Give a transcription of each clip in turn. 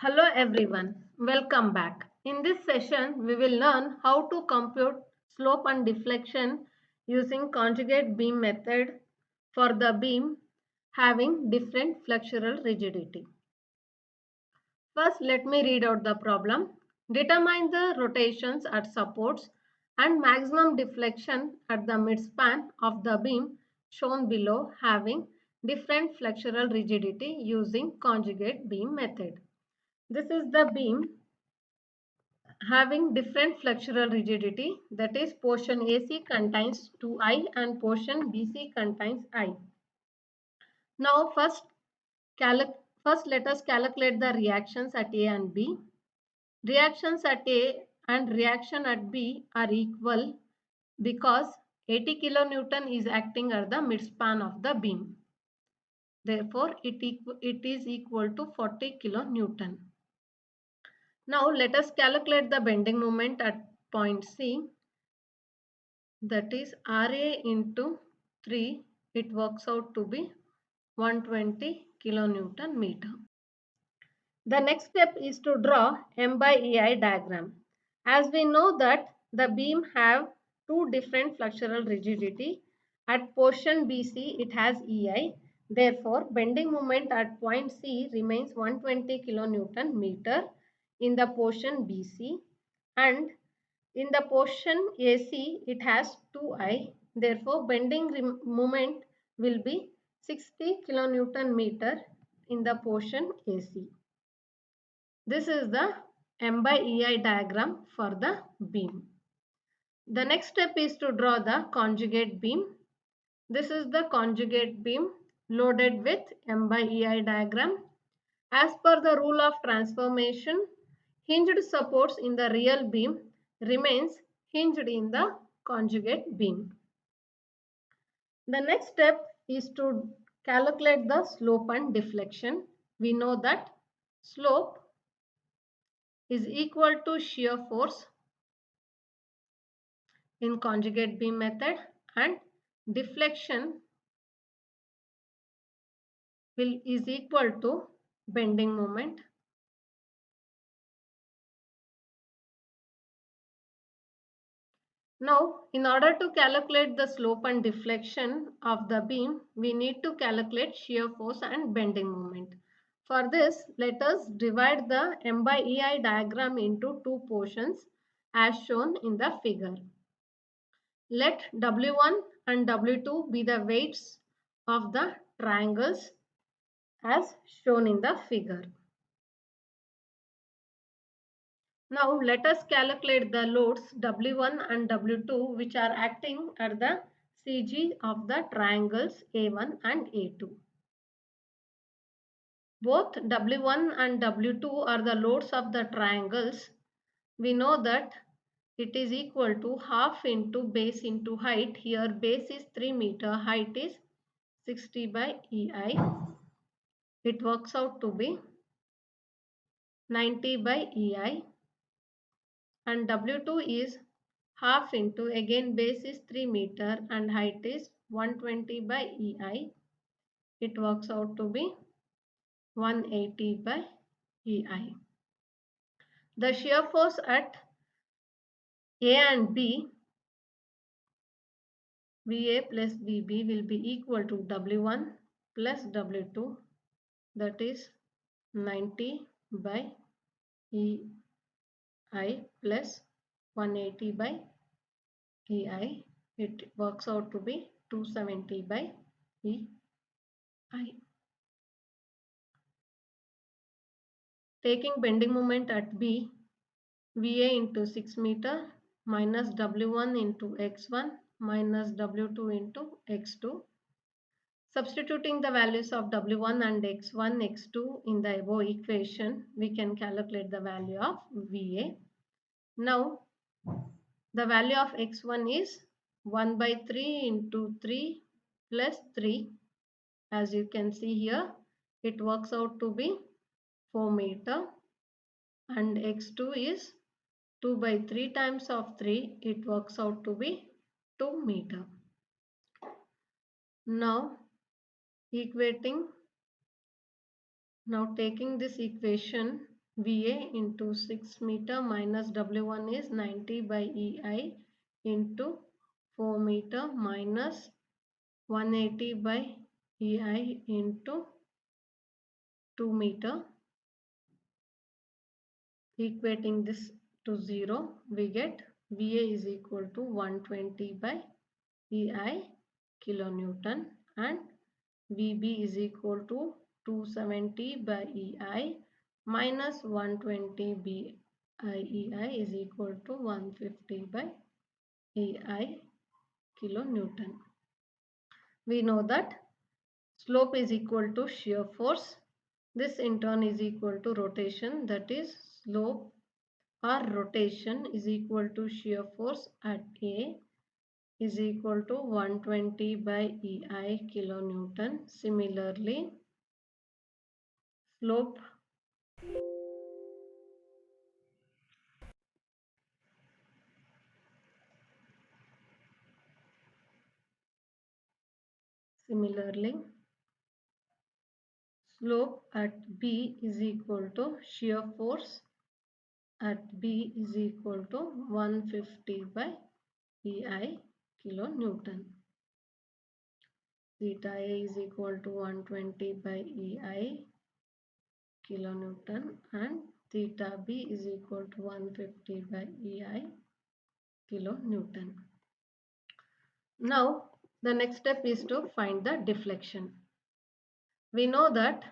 Hello everyone, welcome back. In this session, we will learn how to compute slope and deflection using conjugate beam method for the beam having different flexural rigidity. First, let me read out the problem. Determine the rotations at supports and maximum deflection at the midspan of the beam shown below having different flexural rigidity using conjugate beam method. This is the beam having different flexural rigidity, that is portion AC contains 2I and portion BC contains I. Now first let us calculate the reactions at A and B. Reactions at A and reaction at B are equal because 80 kilonewton is acting at the midspan of the beam. Therefore, it is equal to 40 kilonewton. Now let us calculate the bending moment at point C. That is Ra into 3, it works out to be 120 kilonewton meter. The next step is to draw M by EI diagram. As we know that the beam have two different flexural rigidity. At portion BC it has EI. Therefore, bending moment at point C remains 120 kilonewton meter in the portion BC, and in the portion AC, it has 2I. Therefore, bending moment will be 60 kilonewton meter in the portion AC. This is the M by EI diagram for the beam. The next step is to draw the conjugate beam. This is the conjugate beam loaded with M by EI diagram. As per the rule of transformation, hinged supports in the real beam remains hinged in the conjugate beam. The next step is to calculate the slope and deflection. We know that slope is equal to shear force in conjugate beam method and deflection is equal to bending moment. Now, in order to calculate the slope and deflection of the beam, we need to calculate shear force and bending moment. For this, let us divide the M by EI diagram into two portions as shown in the figure. Let W1 and W2 be the weights of the triangles as shown in the figure. Now let us calculate the loads W1 and W2 which are acting at the CG of the triangles A1 and A2. Both W1 and W2 are the loads of the triangles. We know that it is equal to half into base into height. Here base is 3 meter, height is 60 by EI. It works out to be 90 by EI. And W2 is half into, again base is 3 meter and height is 120 by EI. It works out to be 180 by EI. The shear force at A and B, VA plus VB will be equal to W1 plus W2, that is 90 by EI plus 180 by EI. It works out to be 270 by EI. Taking bending moment at B, VA into 6 meter minus W1 into X1 minus W2 into X2. Substituting the values of W1 and X1, X2 in the above equation, we can calculate the value of VA. Now, the value of X1 is 1 by 3 into 3 plus 3. As you can see here, it works out to be 4 meter. And X2 is 2 by 3 times of 3, it works out to be 2 meter. Now taking this equation, VA into 6 meter minus W1 is 90 by EI into 4 meter minus 180 by EI into 2 meter. Equating this to 0, we get VA is equal to 120 by EI kilonewton and VB is equal to 270 by EI minus 120 by EI is equal to 150 by EI kilonewton. We know that slope is equal to shear force. This in turn is equal to rotation, that is slope or rotation is equal to shear force at A is equal to 120 by EI kilonewton. Similarly, slope at B is equal to shear force at B is equal to 150 by EI kilonewton. Theta A is equal to 120 by EI kilonewton and theta B is equal to 150 by EI kilonewton. Now the next step is to find the deflection. We know that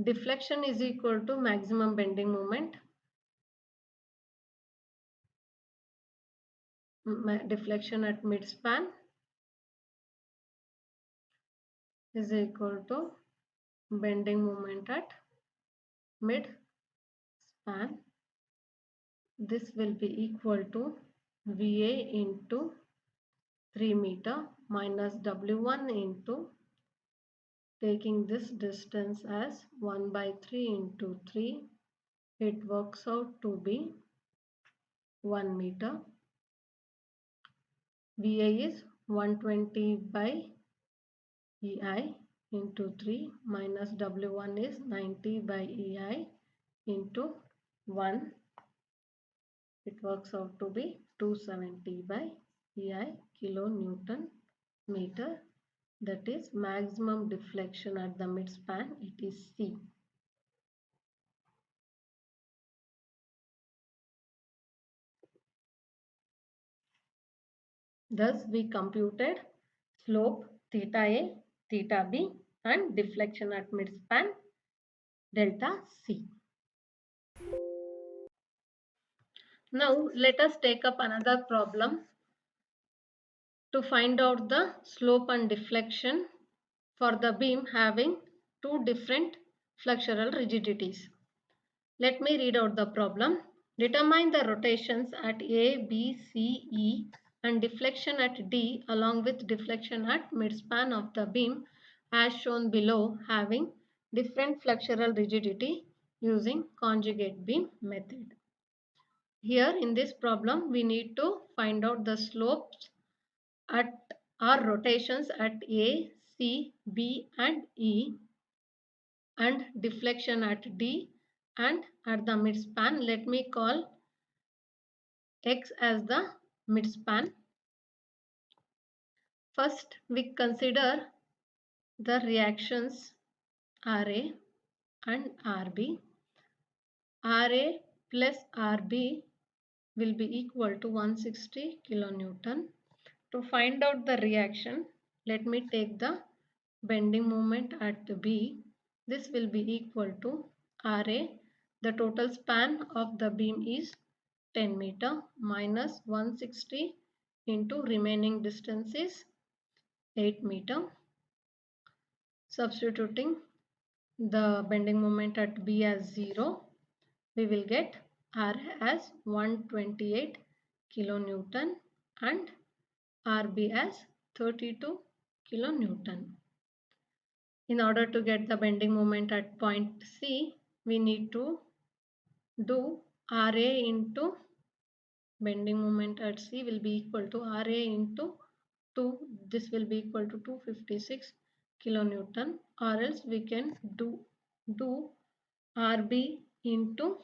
deflection is equal to maximum bending moment. Deflection at midspan is equal to bending moment at midspan. This will be equal to VA into 3 meter minus W1 into taking this distance as 1 by 3 into 3. It works out to be 1 meter. VA is 120 by EI into 3 minus W1 is 90 by EI into 1. It works out to be 270 by EI kilonewton meter. That is maximum deflection at the midspan. It is C. Thus we computed slope theta A, theta B and deflection at midspan delta C. Now let us take up another problem to find out the slope and deflection for the beam having two different flexural rigidities. Let me read out the problem. Determine the rotations at A, B, C, E and deflection at D along with deflection at midspan of the beam as shown below having different flexural rigidity using conjugate beam method. Here in this problem we need to find out the slopes at or rotations at A, C, B and E and deflection at D and at the midspan. Let me call X as the midspan. First we consider the reactions RA and RB. RA plus RB will be equal to 160 kilonewton. To find out the reaction, let me take the bending moment at B. This will be equal to RA. The total span of the beam is 10 meter minus 160 into remaining distance is 8 meter. Substituting the bending moment at B as 0, we will get R as 128 kilonewton and RB as 32 kilonewton. In order to get the bending moment at point C, we need to do RA into bending moment at C will be equal to RA into 2. This will be equal to 256 kilonewton, or else we can do RB into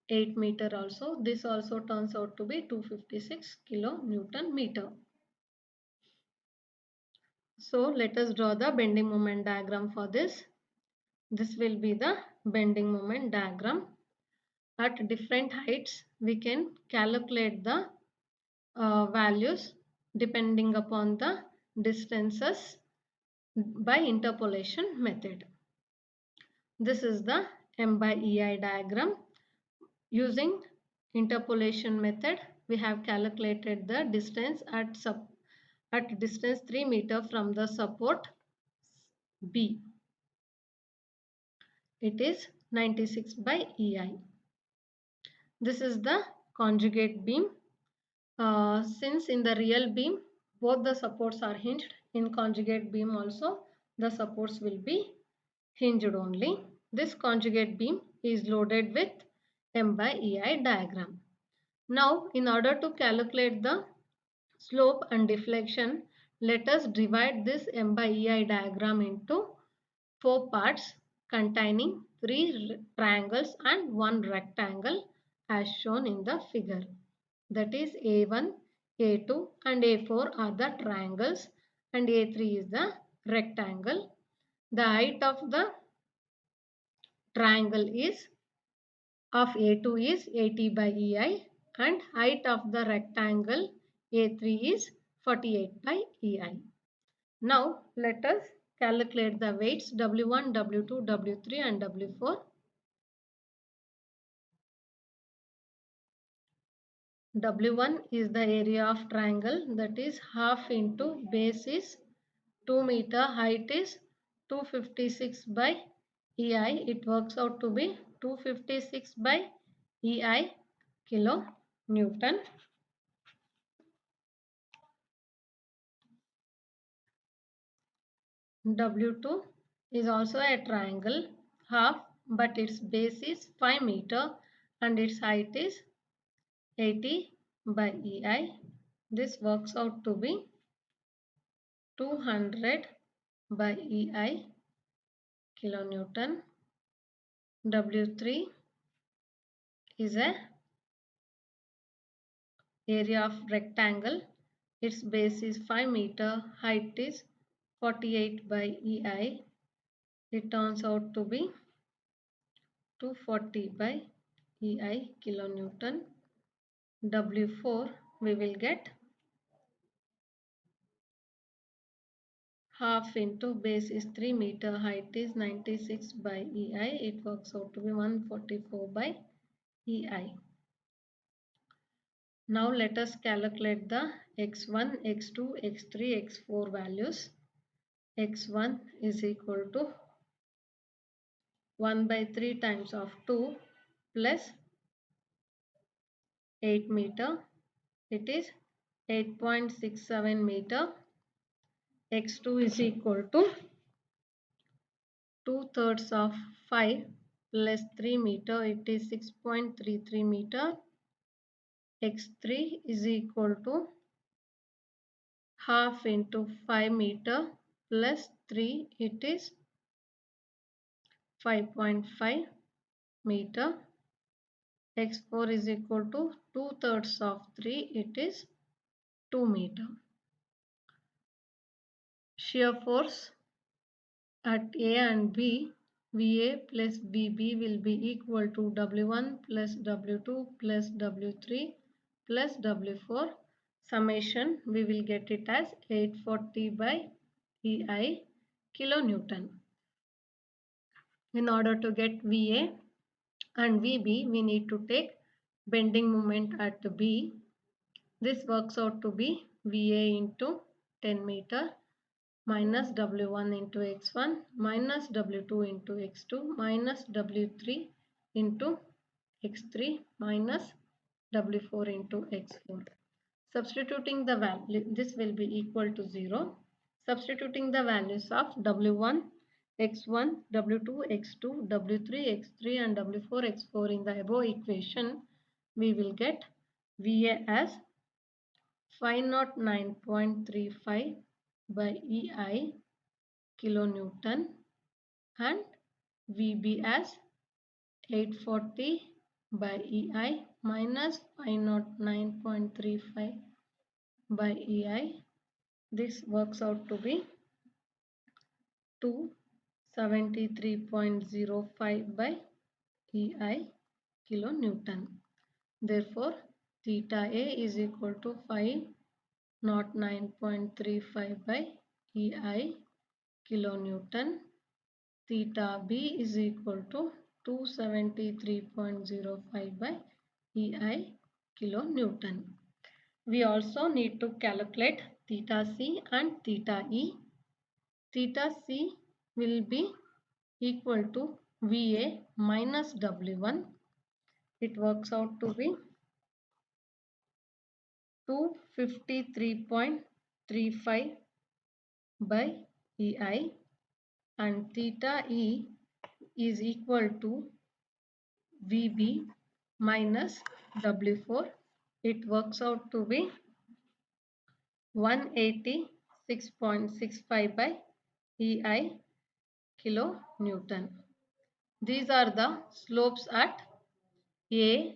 8 meter also. This also turns out to be 256 kilonewton meter. So let us draw the bending moment diagram for this. This will be the bending moment diagram. At different heights, we can calculate the values depending upon the distances by interpolation method. This is the M by EI diagram. Using interpolation method, we have calculated the distance at distance 3 meter from the support B. It is 96 by EI. This is the conjugate beam. Since in the real beam both the supports are hinged, in conjugate beam also the supports will be hinged only. This conjugate beam is loaded with M by EI diagram. Now in order to calculate the slope and deflection, let us divide this M by EI diagram into 4 parts containing 3 triangles and 1 rectangle as shown in the figure. That is A1, A2 and A4 are the triangles and A3 is the rectangle. The height of the triangle is of A2 is 80 by EI and height of the rectangle A3 is 48 by EI. Now let us calculate the weights W1, W2, W3 and W4. W1 is the area of triangle, that is half into base is 2 meter, height is 256 by EI. It works out to be 256 by EI kilonewton. W2 is also a triangle, half, but its base is 5 meter and its height is 80 by EI. This works out to be 200 by EI kilonewton. W3 is a area of rectangle. Its base is 5 meter, height is 48 by EI. It turns out to be 240 by EI kilonewton. W4 we will get half into base is 3 meter, height is 96 by EI. It works out to be 144 by EI. Now let us calculate the x1, x2, x3, x4 values. X1 is equal to 1 by 3 times of 2 plus 8 meter. It is 8.67 meter. X2 is equal to 2/3 of 5 plus 3 meter. It is 6.33 meter. X3 is equal to half into 5 meter plus 3. It is 5.5 meter. X4 is equal to 2/3 of 3. It is 2 meter. Shear force at A and B, VA plus VB will be equal to W1 plus W2 plus W3 plus W4. Summation we will get it as 840 by EI kilonewton. In order to get VA and VB, we need to take bending moment at B. This works out to be VA into 10 meter minus W1 into X1 minus W2 into X2 minus W3 into X3 minus W4 into X4. Substituting the value, this will be equal to 0. Substituting the values of W1, X1, W2, X2, W3, X3 and W4, X4 in the above equation, we will get VA as 509.35 by EI kilonewton and VB as 840 by EI minus 509.35 by EI. This works out to be 273.05 by EI kilonewton. Therefore, theta A is equal to 509.35 by EI kilonewton. Theta B is equal to 273.05 by EI kilonewton. We also need to calculate theta C and theta E. Theta C will be equal to VA minus W1. It works out to be 253.35 by EI, and theta E is equal to VB minus W4. It works out to be 186.65 by EI kilonewton. These are the slopes at A,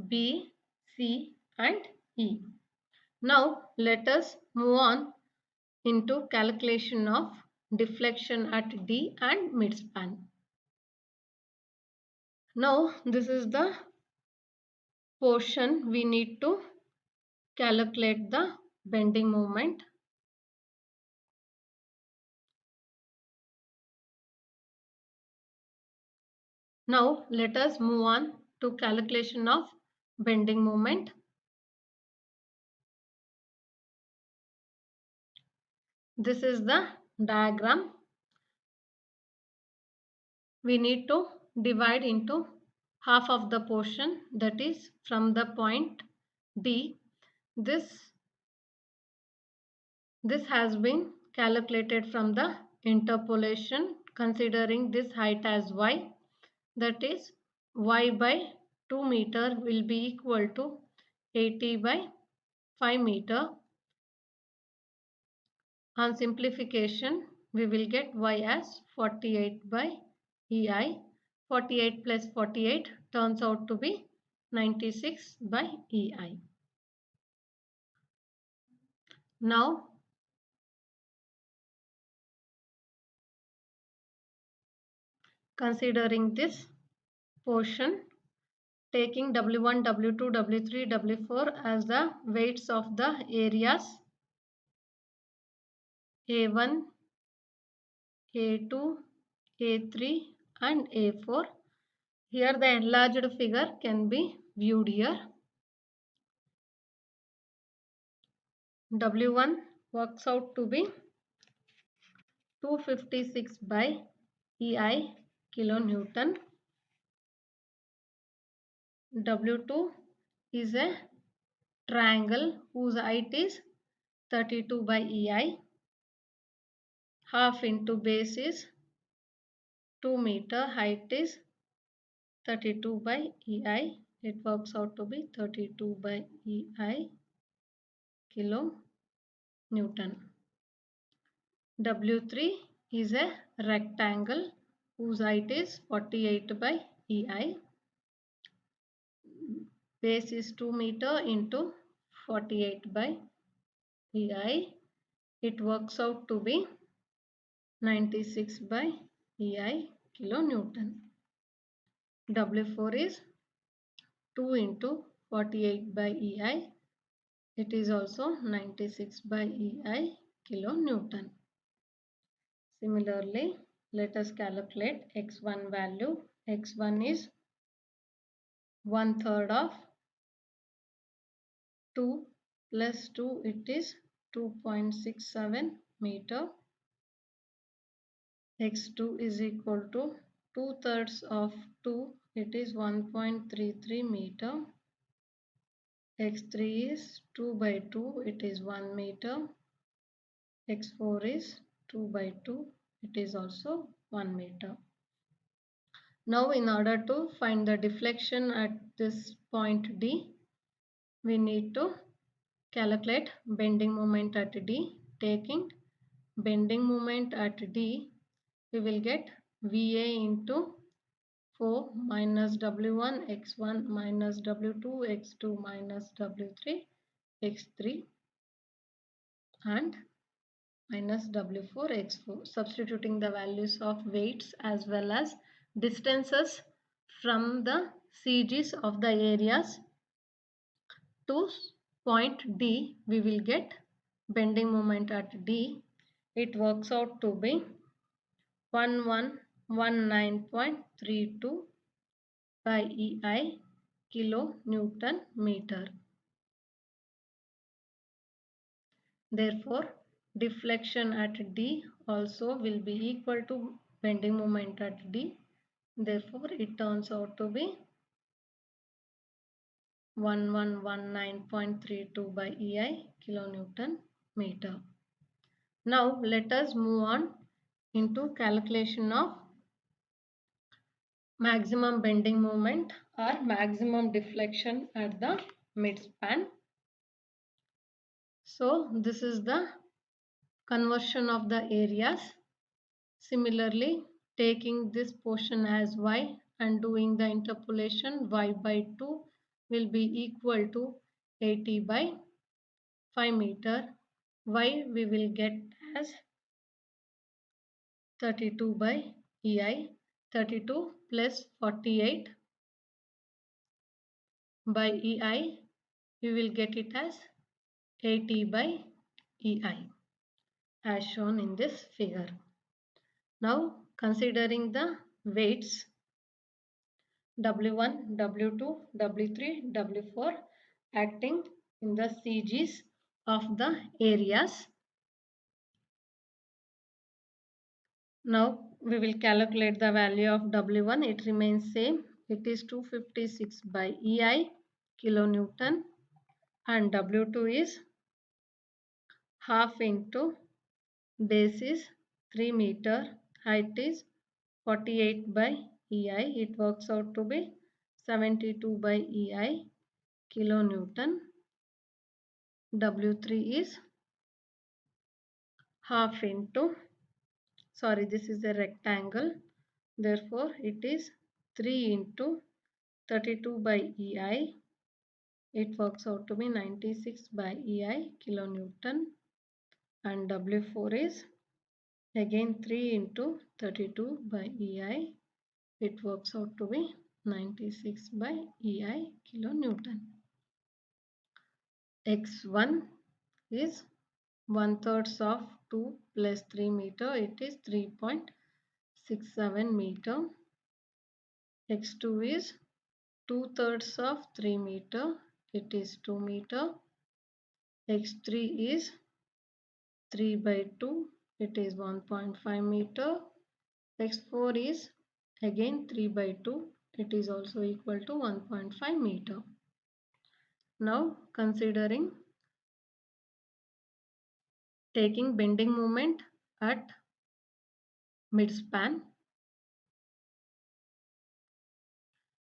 B, C and E. Now let us move on into calculation of deflection at D and midspan. Now this is the portion we need to calculate the bending moment. Now let us move on to calculation of bending moment. This is the diagram. We need to divide into half of the portion, that is from the point D. This has been calculated from the interpolation considering this height as y, that is y by 2 meter will be equal to 80 by 5 meter. On simplification, we will get y as 48 by EI. 48 plus 48 turns out to be 96 by EI. Now, considering this portion, taking W1, W2, W3, W4 as the weights of the areas A1, A2, A3 and A4. Here the enlarged figure can be viewed here. W1 works out to be 256 by EI kilonewton. W2 is a triangle whose height is 32 by EI. Half into base is 2 meter, height is 32 by EI. It works out to be 32 by EI kilonewton. W3 is a rectangle whose height is 48 by EI. Base is 2 meter into 48 by EI. It works out to be 96 by EI kilonewton. W4 is 2 into 48 by EI. It is also 96 by EI kilonewton. Similarly, let us calculate x1 value. X1 is 1/3 of 2 plus 2, it is 2.67 meter. X2 is equal to 2/3 of 2, it is 1.33 meter. X3 is 2 by 2, it is 1 meter. X4 is 2 by 2, it is also 1 meter. Now in order to find the deflection at this point D, we need to calculate bending moment at D. Taking bending moment at D, we will get VA into 4 minus W1 x1 minus W2 x2 minus W3 x3 and minus W4 x4. Substituting the values of weights as well as distances from the CGs of the areas to point D, we will get bending moment at D. It works out to be 1119.32 by EI kilonewton meter. Therefore, deflection at D also will be equal to bending moment at D. Therefore, it turns out to be 1119.32 by EI kilonewton meter. Now, let us move on into calculation of maximum bending moment or maximum deflection at the midspan. So, this is the conversion of the areas. Similarly, taking this portion as y and doing the interpolation, y by 2 will be equal to 80 by 5 meter. Y we will get as 32 by EI. 32 plus 48 by EI, we will get it as 80 by EI as shown in this figure. Now considering the weights W1, W2, W3, W4 acting in the CGs of the areas. Now we will calculate the value of W1. It remains same. It is 256 by EI kilonewton and W2 is half into base is 3 meter, height is 48 by EI. It works out to be 72 by EI kilonewton. W3 is half into, sorry, this is a rectangle. Therefore, it is 3 into 32 by EI. It works out to be 96 by EI kilonewton. And W4 is again 3 into 32 by EI. It works out to be 96 by EI kilonewton. X1 is 1/3 of 2 plus 3 meter. It is 3.67 meter. X2 is 2/3 of 3 meter. It is 2 meter. X3 is 3 by 2. It is 1.5 meter. X4 is again 3 by 2. It is also equal to 1.5 meter. Now considering taking bending moment at midspan,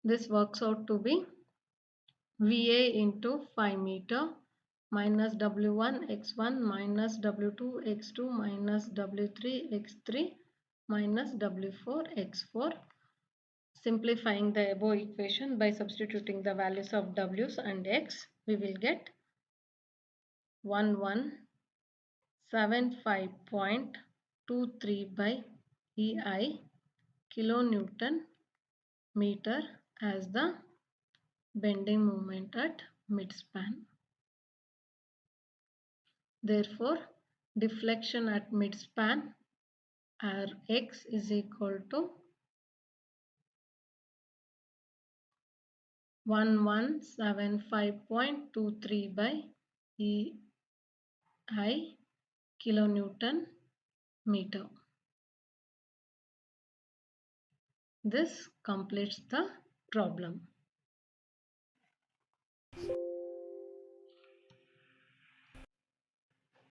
this works out to be VA into 5 meter minus W1 x1 minus W2 x2 minus W3 x3 minus W4 x4. Simplifying the above equation by substituting the values of W's and X, we will get 1175.23 by EI kilonewton meter as the bending moment at midspan. Therefore, deflection at midspan Rx is equal to 1175.23 by EI kilonewton meter. This completes the problem.